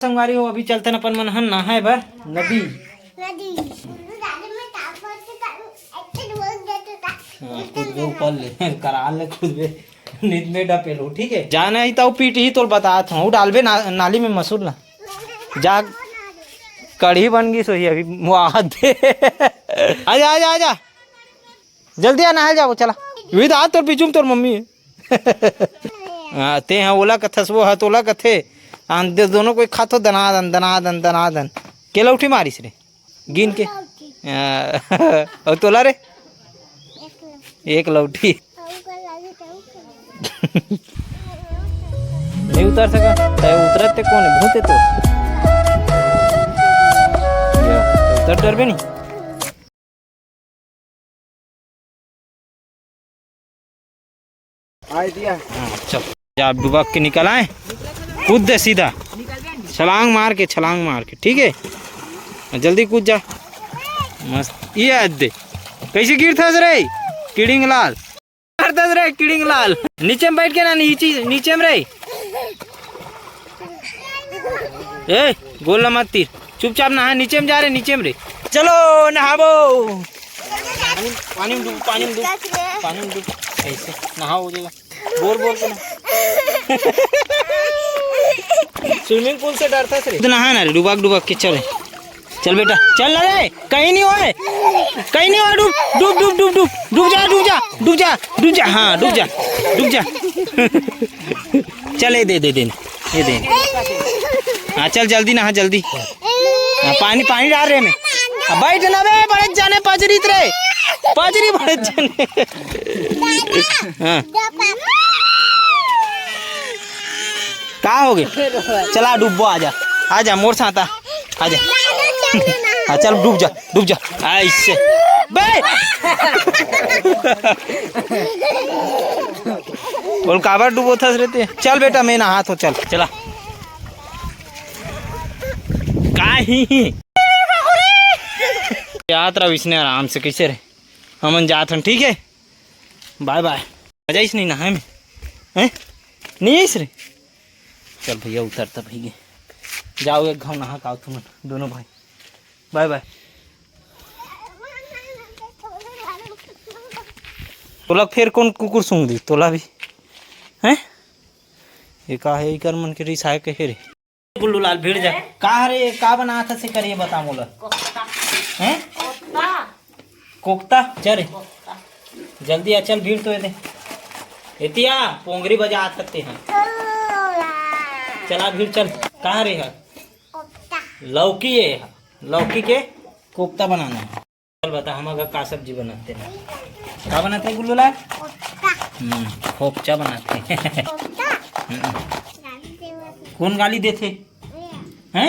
संगवारी हो अभी चलते न अपन मन हन नहाए बर नदी। खुद ऊपर ले करा ले खुद नींद में डपेलो ठीक है। जाना ही तो पीट ही तो बता हूँ डालबे नाली में मसूर ला जा कढ़ी बन गई सोई अभी मुआ दे। आजा आजा आजा जल्दी आ नहा जाओ चला वही तो तोर पीछू तोर मम्मी है ते हैं ओला कथस वो हतोला कथे आंदे दोनों कोई खातो दनादन दनादन दनादन के लौठी मारिस रे गिन के और तोला रे एक लौठी नहीं उतर सका उतरते कौन है भूते तो उतर डर भी नहीं। चल आप डुबा के निकल आए कूद दे सीधा छलांग मार के ठीक है जल्दी कूद जा मस्त ये आज दे कैसे गिरथस रे किडिंग लाल गिरथस रे किडिंग लाल नीचे में बैठ के ना नीचे में रे ए गोला मत तीर चुपचाप नहा नीचे में जा रहे नीचे में रे चलो नहाबो पानी में डूब ऐसे नहा हो जाएगा बोल के ना स्विमिंग पूल से डरता है तो नहा ना रे डुबा के चल बेटा चल ना रे कहीं नहीं होए डूब जा हाँ डूब जा चल ये दे हाँ चल जल्दी नहा जल्दी पानी डाल रहे में बैठ ना बे बड़े जाने पाजरी बड़े जाने हाँ कहाँ हो गए चला डूबो आजा मोर साता आजा हाँ चल डूब जा ऐसे बे बोल काबर डूबो था रहते चल बेटा मैं नहा तो चला काही याद रहा इसने आराम से कैसे रहे हमन जात हन ठीक है बाय मजा इस नहीं नहाए में हैं नहीं इस रे चल भैया उतरता भैया जाओ एक घाव नहा काओ तुम दोनों भाई बाय तोला फिर कौन कुकुर सूंघ दी तोला भी हैं ये का है कर मन के रिसाए कहे रे गुल्लू लाल भीड़ जा का रे का बना था से करिए बता मोला हैं कोकता चल जल्दी आ चल भीड़ तो ये दे एतिया पोंगरी बजा सकते हैं चला भीड़ चल कहाँ रे है लौकी है लौकी के कोफ्ता बनाना है चल बता हम अगर का सब्जी बनाते हैं क्या बनाते हैं गुल्लू लाल कोफ्ता बनाते हैं कौन गाली देते हैं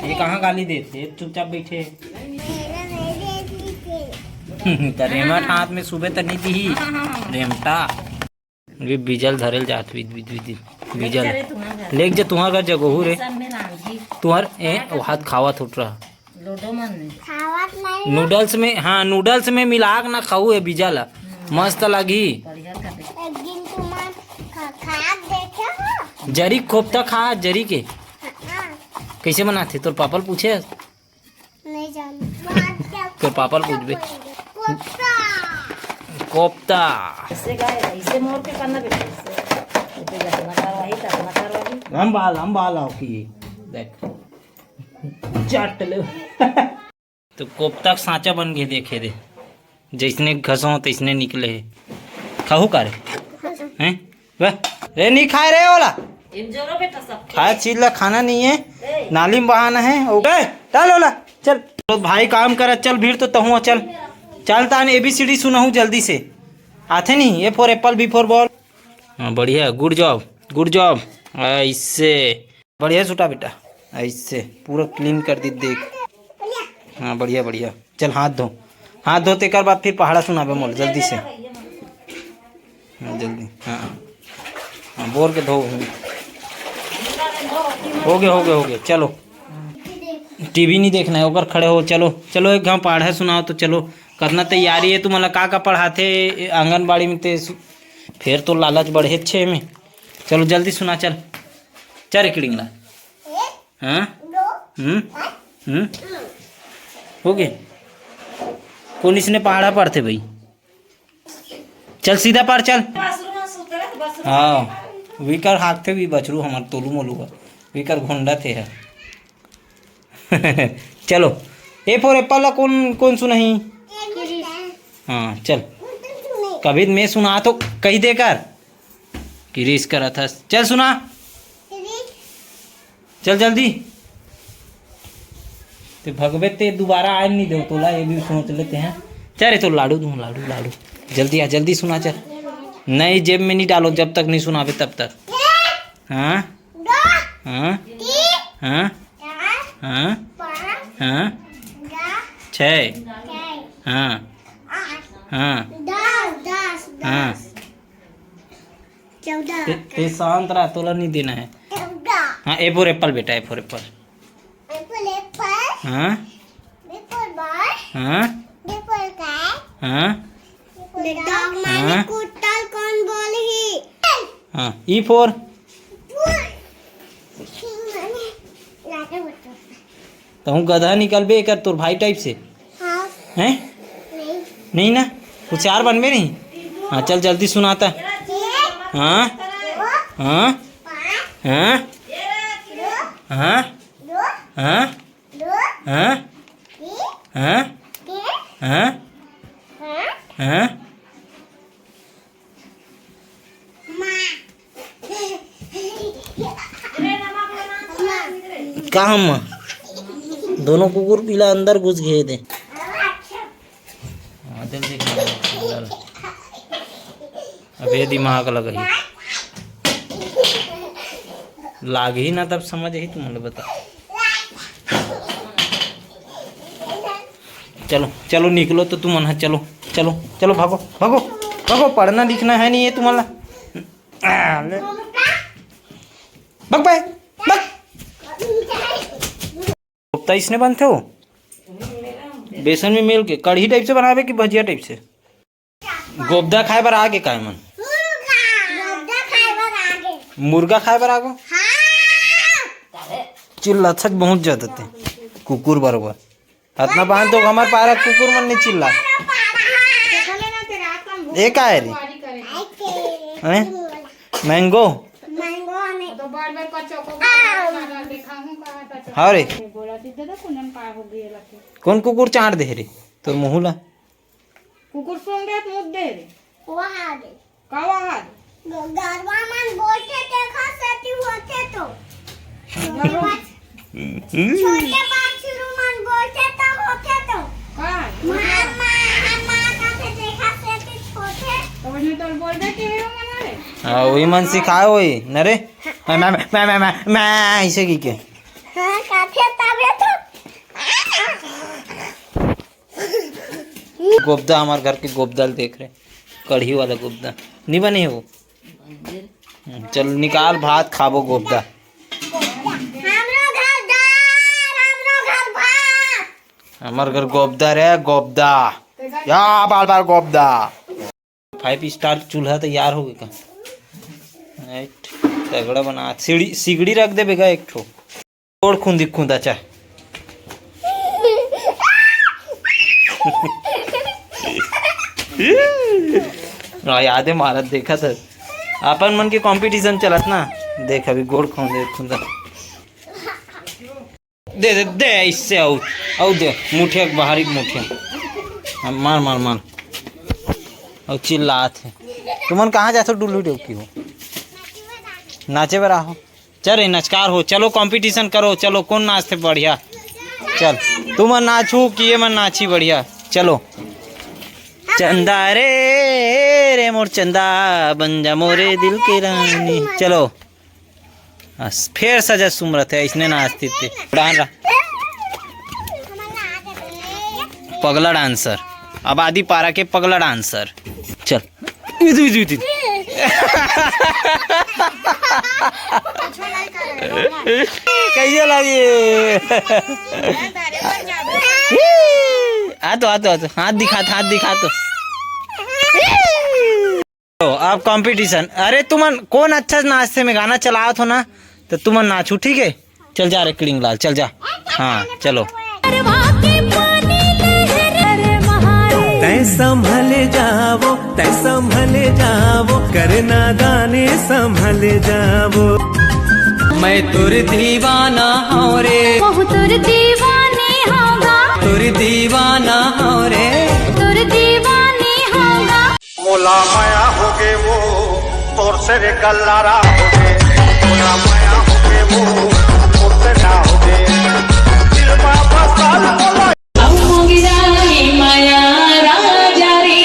ये कहाँ गाली देते चुपचाप बैठे रेमट हाथ में सुबह तक नहीं दी रेमटा बीजल धरेल जात बीजल लेक जा तुम्हार घर जगह रे तुहर हाथ खावत उठ रहा नूडल्स में हाँ नूडल्स में मिला ना खाऊ है बीजल मस्त लगी जरी कोफ्ता खा जरी के कैसे बनाते तोर पापल पूछे नहीं तोर पापल पूछबे कोफ्ता ऐसे मोर के करना हम बाल आओ की देख चाट ले तो कोफ्ता सांचा बन गए देखे दे जैसने घसो तैसने निकले खाहू का रे हैं रे नहीं खाए रे ओला खाए चीज ला खाना नहीं है नाली में बहाना है चल ओला चल तो भाई काम कर चल भीड़ तो तहु चल तान ABCD सुनाऊँ जल्दी से आते नहीं A for apple B for ball हाँ बढ़िया गुड जॉब ऐसे बढ़िया छुटा बेटा ऐसे पूरा क्लीन कर दी देख हाँ बढ़िया चल हाथ धोते कर बाद फिर पहाड़ा सुनाबे मोल जल्दी से हाँ जल्दी हाँ बोर के धो हो गए चलो टीवी नहीं देखना है ऊपर खड़े हो चलो एक घाव पहाड़ा सुनाओ तो चलो कितना तैयारी है तुम्हारा का पढ़ाते आंगनबाड़ी में ते फिर तो लालच बढ़े छे में। चलो जल्दी सुना चल चल रे किड़िंगला। हाँ हो गए कौन इसने पहाड़ा पढ़ते भाई। चल सीधा पार चल। हाँ विकर हाकते भी बछरू हमार तोलू मोलू का विकर घोंडा थे है। चलो ए फॉर एप्पल ला कौन कौन सुनही। हाँ चल कभी मैं सुना तो कही दे कर किरीस करा था। चल सुना चल जल्दी तो भगवे ते दोबारा आए नहीं दो तोला ये भी सोच लेते हैं। चल रे तो लाडू दूँ लाडू लाडू जल्दी आ जल्दी सुना चल। नहीं जेब में नहीं डालो जब तक नहीं सुनावे तब तक। हाँ हाँ हाँ हाँ हाँ 6 हाँ हाँ हाँ 14 शांत रहा तोला नहीं देना है। हाँ ए फॉर एप्पल बेटा ए फॉर एप्पल। हाँ हाँ हाँ हाँ ई फॉर तो हूँ गधा निकल बे कर तोर भाई टाइप से हैं। नहीं ना होशियार बनबे नहीं। हाँ चल जल्दी सुनाता। हाँ हाँ हाँ हाँ हाँ हाँ हाँ हाँ हाँ काम दोनों कुकुर पीला अंदर घुस गए थे। अब ये दिमाग लग ही लाग ही ना तब समझ ही तुम्हें बता। चलो चलो निकलो तो तुम मन चलो चलो चलो भागो भागो भागो पढ़ना लिखना है नहीं है तुम्हारा। बग भाई बग कोफ्ता इसने बनते हो बेसन में मिल के कढ़ी टाइप से बनावे कि भजिया टाइप से। गोब्दा खाए बर आगे का मन मुर्गा खाए बर आगो चिल्ला सच बहुत ज्यादा थे कुकुर बरोबर इतना बांध तो हमारे पारा कुकुर मन नहीं चिल्ला। एक आए रे मैंगो हाँ रे कौन कुकुर चाट दे रे तो मुहुला कुकुर सुन दे मुद दे रे कावा हाद गरवा मन बोलते देखा सती होते तो छोटे बाछरू मन बोलते तो होते तो मां का से देखा सती छोटे तो वही तो बोल दे के मना रे। हाँ वही मन सिखाए वही न रे मैं ऐसे की के हां काफे तबे तो गोब्दा हमारे घर के गोब्दाल देख रहे कढ़ी वाला गोब्दा नहीं बने है वो। चल निकाल भात खाबो गोब्दा। हमारे घर गोब्दा रे गोब्दा या बार बार गोब्दा। 5 स्टार चूल्हा तैयार हो गया तगड़ा बना सीढ़ी सिगड़ी रख दे बेगा एक ठो तोड़ खुंदी खुंदा चाहे। याद है महाराज देखा था अपन मन के कंपटीशन चलत ना देख अभी गोड़ खाऊं दे खुंदा दे दे दे इससे आओ दे मुठिया बाहरी मुठिया मार मार मार और चिल्लात है। तुमन कहाँ जाते हो डुल्लू डुबकी हो नाचे बरा हो चल नचकार हो चलो कंपटीशन करो चलो कौन नाचते बढ़िया। चल तुम नाचू किए मन नाची बढ़िया। चलो चंदा रे मोर चंदा बन जा मोरे दिल की रानी। चलो बस फिर सजा सुमरत है इसने नाचती थी पगला डांसर आबादी पारा के पगला डांसर। चल कैसे लगे आ तो हाथ दिखा तो अब कंपटीशन। अरे तुमन कौन अच्छा नाचते में गाना चलाओ थो ना, तो तुमन नाचू, ठीक है? चल जा रे किड़िंग लाल, चल जा। हाँ चलो। तै संभले जावो करना दाने संभले जावो। मैं तुर दीवाना हूँ रे, तुर दीवानी होगा, तुर दीवाना हूँ रे, तुर दीवानी होगा। मोला माया हो गे वो तोर से रे गल्लारा हो गे, मोला माया हो गे वो तोर से ना हो गे, दिल में बसाल मोला माया राजा रे,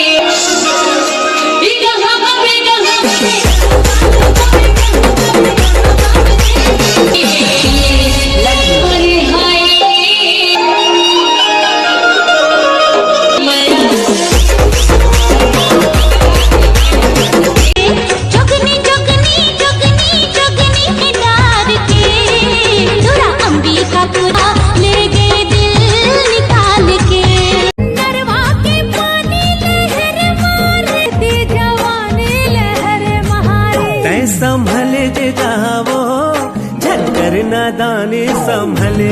संभले जावो झटकर ना दाने संभले